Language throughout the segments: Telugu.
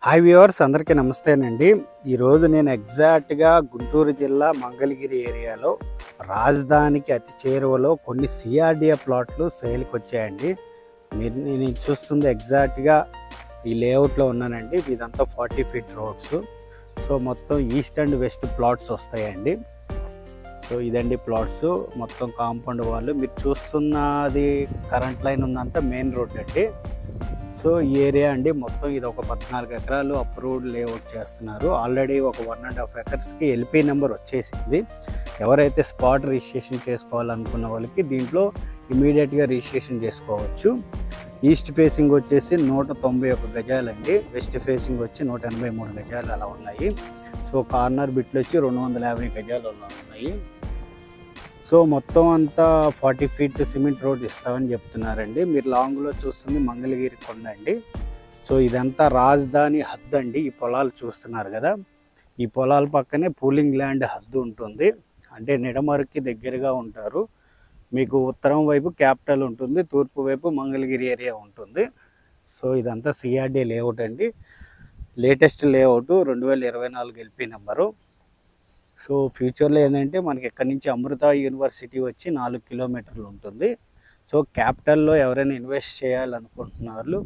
హాయ్ వ్యూవర్స్, అందరికీ నమస్తేనండి. ఈరోజు నేను ఎగ్జాక్ట్గా గుంటూరు జిల్లా మంగళగిరి ఏరియాలో రాజధానికి అతి చేరువలో కొన్ని సిఆర్డిఏ ప్లాట్లు సేల్కి వచ్చాయండి. నేను చూస్తుంది ఎగ్జాక్ట్గా ఈ లేఅవుట్లో ఉన్నానండి. ఇదంతా 40 ఫీట్ రోడ్స్. సో మొత్తం ఈస్ట్ అండ్ వెస్ట్ ప్లాట్స్ వస్తాయండి. సో ఇదండి ప్లాట్స్, మొత్తం కాంపౌండ్ వాళ్ళు. మీరు చూస్తున్నది కరెంట్ లైన్ ఉందంతా మెయిన్ రోడ్ అండి. సో ఈ ఏరియా అండి మొత్తం ఇది ఒక 14 ఎకరాలు అప్రూవ్డ్ లేఅవుట్ చేస్తున్నారు. ఆల్రెడీ ఒక 1.5 ఎకర్స్కి ఎల్పీ నెంబర్ వచ్చేసింది. ఎవరైతే స్పాట్ రిజిస్ట్రేషన్ చేసుకోవాలనుకున్న వాళ్ళకి దీంట్లో ఇమీడియట్గా రిజిస్ట్రేషన్ చేసుకోవచ్చు. ఈస్ట్ ఫేసింగ్ వచ్చేసి 191 గజాలండి. వెస్ట్ ఫేసింగ్ వచ్చి 183 గజాలు అలా ఉన్నాయి. సో కార్నర్ బిట్లు వచ్చి 250 గజాలు అలా ఉన్నాయి. సో మొత్తం అంతా 40 ఫీట్ సిమెంట్ రోడ్ ఇస్తామని చెప్తున్నారండి. మీరు లాంగ్లో చూస్తుంది మంగళగిరి కొండ అండి. సో ఇదంతా రాజధాని హద్దు అండి. ఈ పొలాలు చూస్తున్నారు కదా, ఈ పొలాల పక్కనే పూలింగ్ ల్యాండ్ హద్దు ఉంటుంది. అంటే నిడమరుకి దగ్గరగా ఉంటారు. మీకు ఉత్తరం వైపు క్యాపిటల్ ఉంటుంది, తూర్పు వైపు మంగళగిరి ఏరియా ఉంటుంది. సో ఇదంతా సిఆర్డీ లేఅవుట్ అండి. Latest layout 2024 LP number. So ఫ్యూచర్లో ఏంటంటే మనకి ఎక్కడి నుంచి అమృత యూనివర్సిటీ వచ్చి 4 కిలోమీటర్లు ఉంటుంది. సో క్యాపిటల్లో ఎవరైనా ఇన్వెస్ట్ చేయాలనుకుంటున్నారు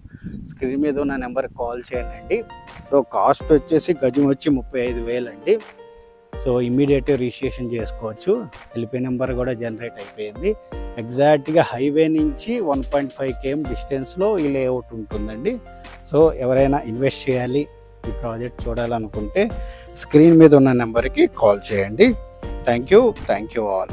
స్క్రీన్ మీద ఉన్న నెంబర్కి కాల్ చేయండి. సో కాస్ట్ వచ్చేసి గజం వచ్చి 35,000 అండి. సో ఇమ్మీడియట్ రిజిస్ట్రేషన్ చేసుకోవచ్చు. ఎల్పీ నెంబర్ కూడా జనరేట్ అయిపోయింది. ఎగ్జాక్ట్గా హైవే నుంచి 1.5 km డిస్టెన్స్లో ఈ లేఅవుట్ ఉంటుందండి. సో ఎవరైనా ఇన్వెస్ట్ చేయాలి, ఈ ప్రాజెక్ట్ చూడాలనుకుంటే స్క్రీన్ మీద ఉన్న నెంబర్కి కాల్ చేయండి. Thank you all.